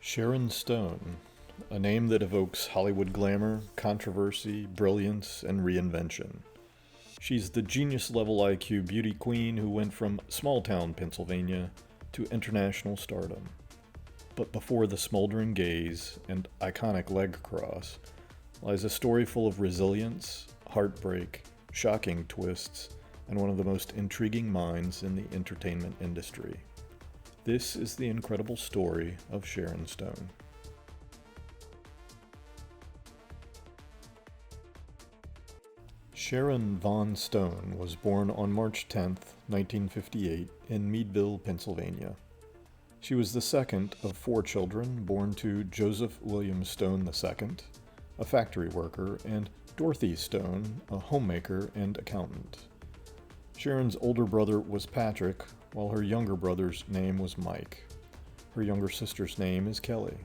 Sharon Stone, a name that evokes Hollywood glamour, controversy, brilliance, and reinvention. She's the genius-level IQ beauty queen who went from small-town Pennsylvania to international stardom. But before the smoldering gaze and iconic leg cross lies a story full of resilience, heartbreak, shocking twists, and one of the most intriguing minds in the entertainment industry. This is the incredible story of Sharon Stone. Sharon Von Stone was born on March 10, 1958, in Meadville, Pennsylvania. She was the second of four children born to Joseph William Stone II, a factory worker, and Dorothy Stone, a homemaker and accountant. Sharon's older brother was Patrick, while her younger brother's name was Mike. Her younger sister's name is Kelly.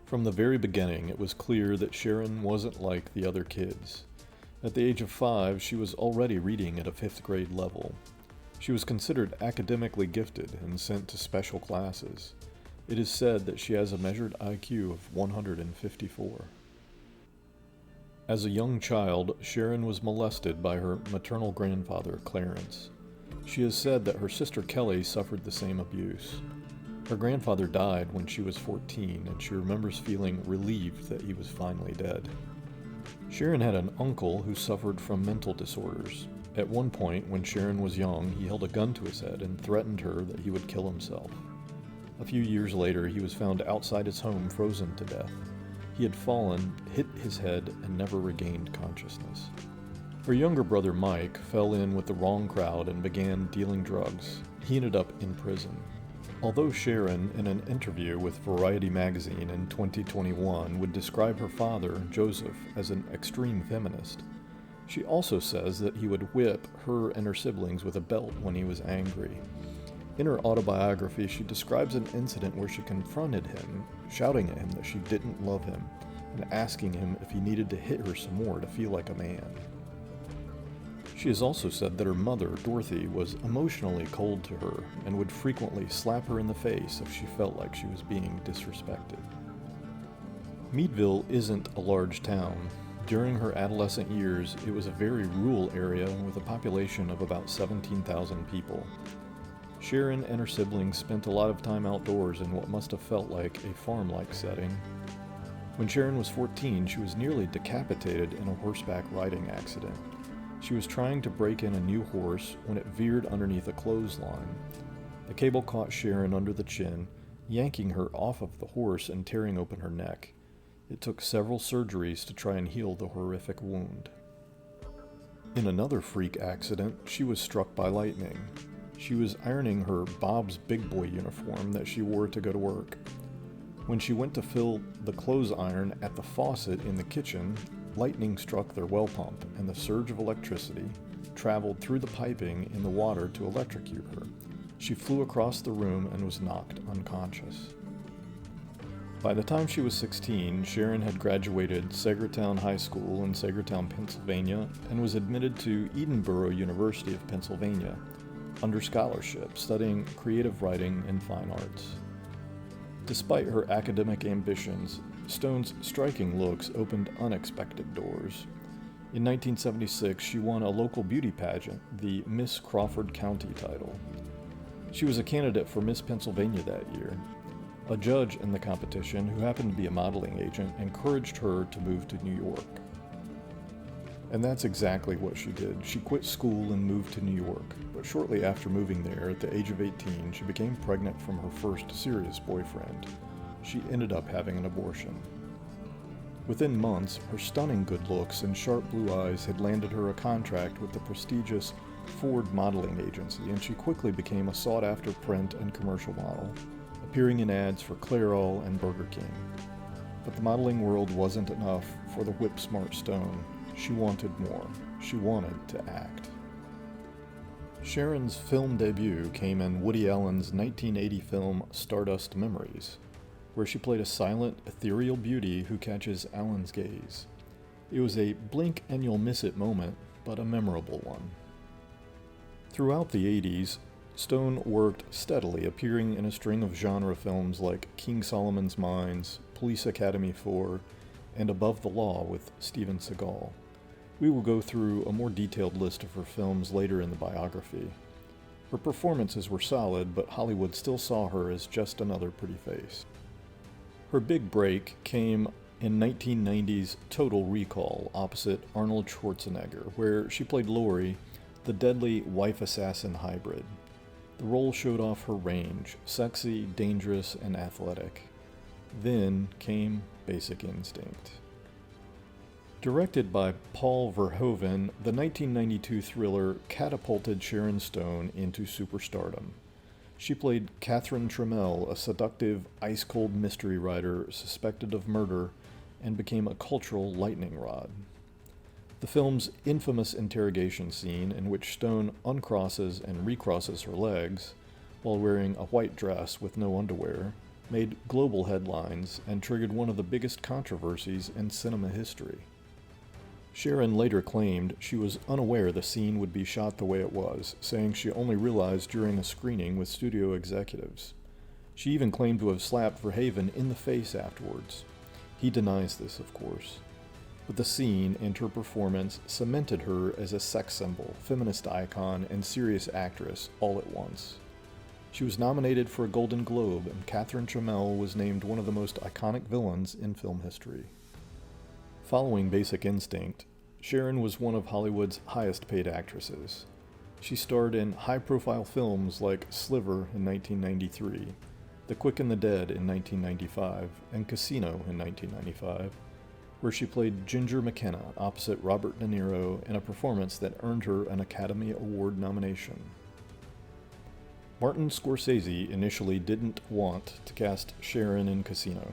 From the very beginning, it was clear that Sharon wasn't like the other kids. At the age of 5, she was already reading at a 5th grade level. She was considered academically gifted and sent to special classes. It is said that she has a measured IQ of 154. As a young child, Sharon was molested by her maternal grandfather, Clarence. She has said that her sister Kelly suffered the same abuse. Her grandfather died when she was 14, and she remembers feeling relieved that he was finally dead. Sharon had an uncle who suffered from mental disorders. At one point, when Sharon was young, he held a gun to his head and threatened her that he would kill himself. A few years later, he was found outside his home frozen to death. He had fallen, hit his head, and never regained consciousness. Her younger brother Mike fell in with the wrong crowd and began dealing drugs. He ended up in prison. Although Sharon, in an interview with Variety magazine in 2021, would describe her father, Joseph, as an extreme feminist, she also says that he would whip her and her siblings with a belt when he was angry. In her autobiography, she describes an incident where she confronted him, shouting at him that she didn't love him, and asking him if he needed to hit her some more to feel like a man. She has also said that her mother, Dorothy, was emotionally cold to her and would frequently slap her in the face if she felt like she was being disrespected. Meadville isn't a large town. During her adolescent years, it was a very rural area with a population of about 17,000 people. Sharon and her siblings spent a lot of time outdoors in what must have felt like a farm-like setting. When Sharon was 14, she was nearly decapitated in a horseback riding accident. She was trying to break in a new horse when it veered underneath a clothesline. The cable caught Sharon under the chin, yanking her off of the horse and tearing open her neck. It took several surgeries to try and heal the horrific wound. In another freak accident, she was struck by lightning. She was ironing her Bob's Big Boy uniform that she wore to go to work. When she went to fill the clothes iron at the faucet in the kitchen, lightning struck their well pump, and the surge of electricity traveled through the piping in the water to electrocute her. She flew across the room and was knocked unconscious. By the time she was 16, Sharon had graduated Sagertown High School in Sagertown, Pennsylvania, and was admitted to Edinburgh University of Pennsylvania under scholarship, studying creative writing and fine arts. Despite her academic ambitions, Stone's striking looks opened unexpected doors. In 1976, she won a local beauty pageant, the Miss Crawford County title. She was a candidate for Miss Pennsylvania that year. A judge in the competition, who happened to be a modeling agent, encouraged her to move to New York. And that's exactly what she did. She quit school and moved to New York, but shortly after moving there, at the age of 18, she became pregnant from her first serious boyfriend. She ended up having an abortion. Within months, her stunning good looks and sharp blue eyes had landed her a contract with the prestigious Ford modeling agency, and she quickly became a sought-after print and commercial model, appearing in ads for Clairol and Burger King. But the modeling world wasn't enough for the whip-smart Stone. She wanted more. She wanted to act. Sharon's film debut came in Woody Allen's 1980 film Stardust Memories, where she played a silent, ethereal beauty who catches Allen's gaze. It was a blink-and-you'll-miss-it moment, but a memorable one. Throughout the 80s, Stone worked steadily, appearing in a string of genre films like King Solomon's Mines, Police Academy 4, and Above the Law with Steven Seagal. We will go through a more detailed list of her films later in the biography. Her performances were solid, but Hollywood still saw her as just another pretty face. Her big break came in 1990's Total Recall opposite Arnold Schwarzenegger, where she played Lori, the deadly wife-assassin hybrid. The role showed off her range, sexy, dangerous, and athletic. Then came Basic Instinct. Directed by Paul Verhoeven, the 1992 thriller catapulted Sharon Stone into superstardom. She played Catherine Trammell, a seductive, ice-cold mystery writer suspected of murder, and became a cultural lightning rod. The film's infamous interrogation scene, in which Stone uncrosses and recrosses her legs while wearing a white dress with no underwear, made global headlines and triggered one of the biggest controversies in cinema history. Sharon later claimed she was unaware the scene would be shot the way it was, saying she only realized during a screening with studio executives. She even claimed to have slapped Verhoeven in the face afterwards. He denies this, of course. But the scene and her performance cemented her as a sex symbol, feminist icon, and serious actress all at once. She was nominated for a Golden Globe, and Catherine Trammell was named one of the most iconic villains in film history. Following Basic Instinct, Sharon was one of Hollywood's highest-paid actresses. She starred in high-profile films like Sliver in 1993, The Quick and the Dead in 1995, and Casino in 1995, where she played Ginger McKenna opposite Robert De Niro in a performance that earned her an Academy Award nomination. Martin Scorsese initially didn't want to cast Sharon in Casino,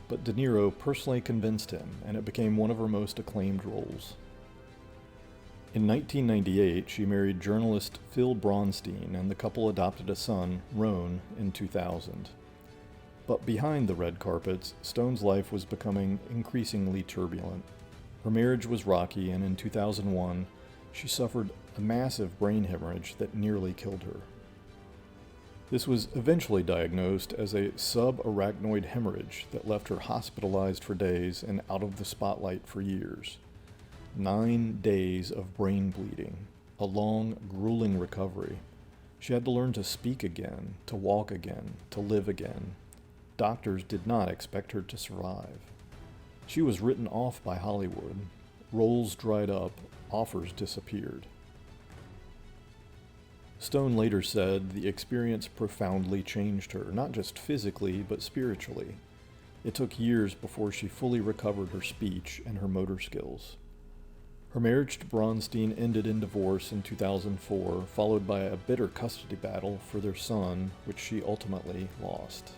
but De Niro personally convinced him, and it became one of her most acclaimed roles. In 1998, she married journalist Phil Bronstein, and the couple adopted a son, Roan, in 2000. But behind the red carpets, Stone's life was becoming increasingly turbulent. Her marriage was rocky, and in 2001, she suffered a massive brain hemorrhage that nearly killed her. This was eventually diagnosed as a subarachnoid hemorrhage that left her hospitalized for days and out of the spotlight for years. 9 days of brain bleeding, a long, grueling recovery. She had to learn to speak again, to walk again, to live again. Doctors did not expect her to survive. She was written off by Hollywood. Roles dried up, offers disappeared. Stone later said the experience profoundly changed her, not just physically, but spiritually. It took years before she fully recovered her speech and her motor skills. Her marriage to Bronstein ended in divorce in 2004, followed by a bitter custody battle for their son, which she ultimately lost.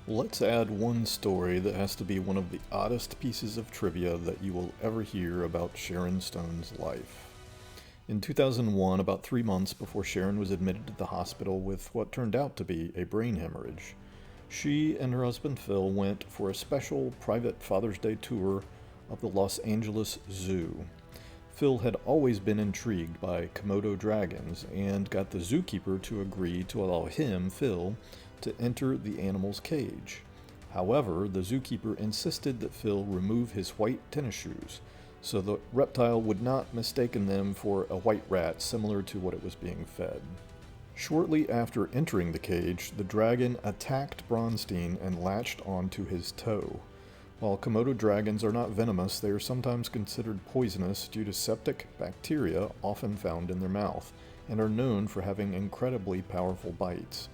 Let's add one story that has to be one of the oddest pieces of trivia that you will ever hear about Sharon Stone's life. In 2001, about 3 months before Sharon was admitted to the hospital with what turned out to be a brain hemorrhage, she and her husband Phil went for a special private Father's Day tour of the Los Angeles Zoo. Phil had always been intrigued by Komodo dragons and got the zookeeper to agree to allow him, Phil, to enter the animal's cage. However, the zookeeper insisted that Phil remove his white tennis shoes, so the reptile would not mistaken them for a white rat similar to what it was being fed. Shortly after entering the cage, the dragon attacked Bronstein and latched onto his toe. While Komodo dragons are not venomous, they are sometimes considered poisonous due to septic bacteria often found in their mouth, and are known for having incredibly powerful bites.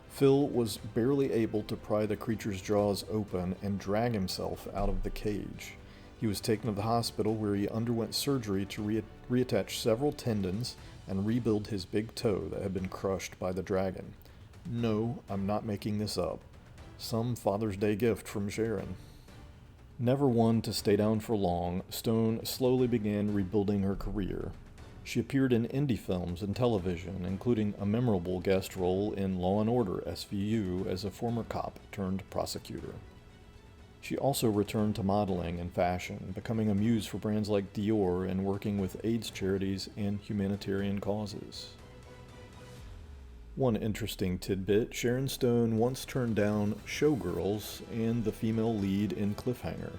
Phil was barely able to pry the creature's jaws open and drag himself out of the cage. He was taken to the hospital where he underwent surgery to reattach several tendons and rebuild his big toe that had been crushed by the dragon. No, I'm not making this up. Some Father's Day gift from Sharon. Never one to stay down for long, Stone slowly began rebuilding her career. She appeared in indie films and television, including a memorable guest role in Law & Order SVU as a former cop turned prosecutor. She also returned to modeling and fashion, becoming a muse for brands like Dior and working with AIDS charities and humanitarian causes. One interesting tidbit, Sharon Stone once turned down Showgirls and the female lead in Cliffhanger.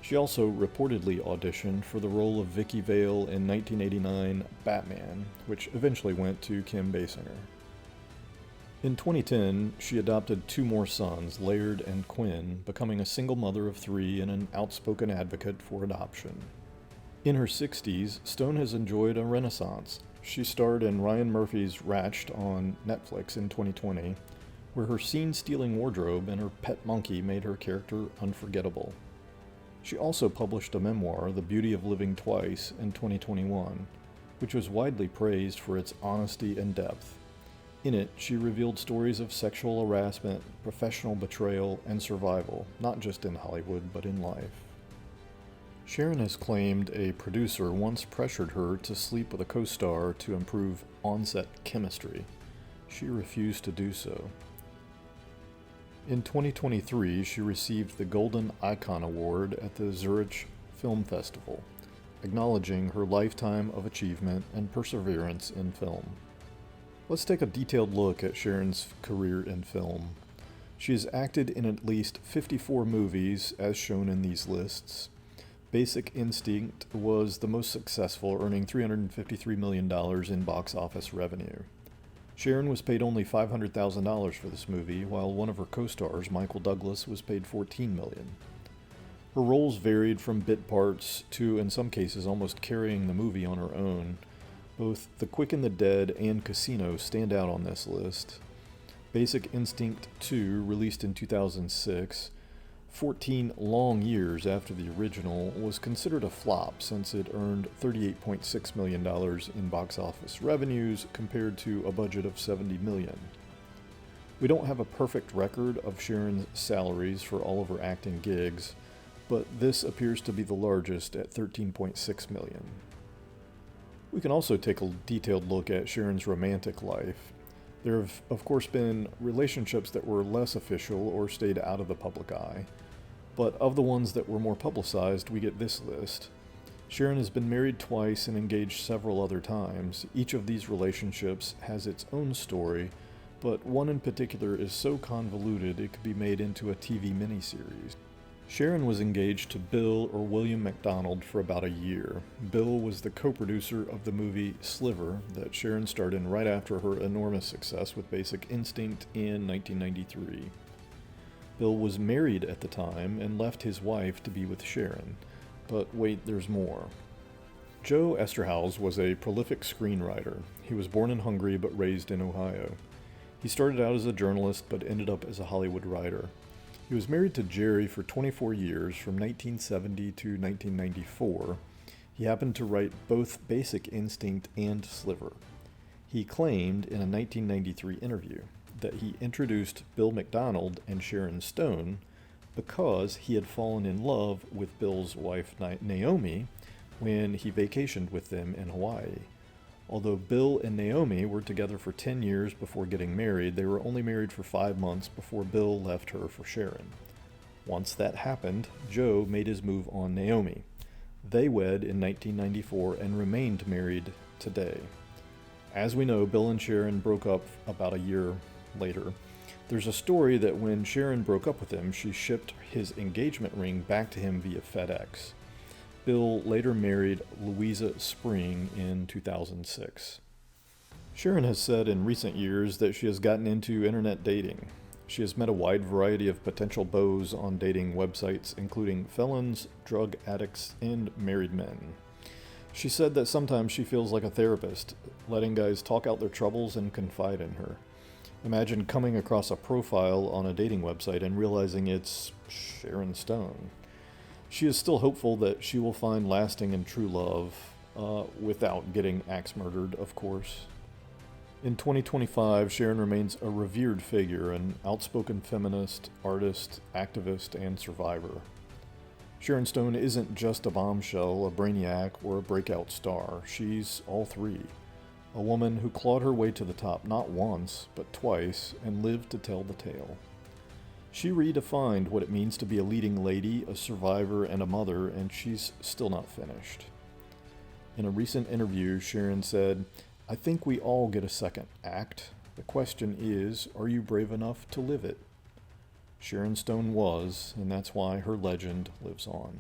She also reportedly auditioned for the role of Vicky Vale in 1989 Batman, which eventually went to Kim Basinger. In 2010, she adopted two more sons, Laird and Quinn, becoming a single mother of three and an outspoken advocate for adoption. In her 60s, Stone has enjoyed a renaissance. She starred in Ryan Murphy's Ratched on Netflix in 2020, where her scene-stealing wardrobe and her pet monkey made her character unforgettable. She also published a memoir, The Beauty of Living Twice, in 2021, which was widely praised for its honesty and depth. In it, she revealed stories of sexual harassment, professional betrayal, and survival, not just in Hollywood, but in life. Sharon has claimed a producer once pressured her to sleep with a co-star to improve on-set chemistry. She refused to do so. In 2023, she received the Golden Icon Award at the Zurich Film Festival, acknowledging her lifetime of achievement and perseverance in film. Let's take a detailed look at Sharon's career in film. She has acted in at least 54 movies, as shown in these lists. Basic Instinct was the most successful, earning $353 million in box office revenue. Sharon was paid only $500,000 for this movie, while one of her co-stars, Michael Douglas, was paid $14 million. Her roles varied from bit parts to, in some cases, almost carrying the movie on her own. Both The Quick and the Dead and Casino stand out on this list. Basic Instinct 2, released in 2006, 14 long years after the original, was considered a flop since it earned $38.6 million in box office revenues compared to a budget of $70 million. We don't have a perfect record of Sharon's salaries for all of her acting gigs, but this appears to be the largest at $13.6 million. We can also take a detailed look at Sharon's romantic life. There have, of course, been relationships that were less official or stayed out of the public eye, but of the ones that were more publicized, we get this list. Sharon has been married twice and engaged several other times. Each of these relationships has its own story, but one in particular is so convoluted it could be made into a TV miniseries. Sharon was engaged to Bill or William McDonald for about a year. Bill was the co-producer of the movie Sliver that Sharon starred in right after her enormous success with Basic Instinct in 1993. Bill was married at the time and left his wife to be with Sharon. But wait, there's more. Joe Esterhaus was a prolific screenwriter. He was born in Hungary but raised in Ohio. He started out as a journalist but ended up as a Hollywood writer. He was married to Jerry for 24 years, from 1970 to 1994. He happened to write both Basic Instinct and Sliver. He claimed in a 1993 interview that he introduced Bill McDonald and Sharon Stone because he had fallen in love with Bill's wife Naomi when he vacationed with them in Hawaii. Although Bill and Naomi were together for 10 years before getting married, they were only married for 5 months before Bill left her for Sharon. Once that happened, Joe made his move on Naomi. They wed in 1994 and remained married today. As we know, Bill and Sharon broke up about a year later. There's a story that when Sharon broke up with him, she shipped his engagement ring back to him via FedEx. Bill later married Louisa Spring in 2006. Sharon has said in recent years that she has gotten into internet dating. She has met a wide variety of potential beaus on dating websites, including felons, drug addicts, and married men. She said that sometimes she feels like a therapist, letting guys talk out their troubles and confide in her. Imagine coming across a profile on a dating website and realizing it's Sharon Stone. She is still hopeful that she will find lasting and true love, without getting axe murdered, of course. In 2025, Sharon remains a revered figure, an outspoken feminist, artist, activist, and survivor. Sharon Stone isn't just a bombshell, a brainiac, or a breakout star. She's all three. A woman who clawed her way to the top not once, but twice, and lived to tell the tale. She redefined what it means to be a leading lady, a survivor, and a mother, and she's still not finished. In a recent interview, Sharon said, "I think we all get a second act. The question is, are you brave enough to live it? Sharon Stone was, and that's why her legend lives on.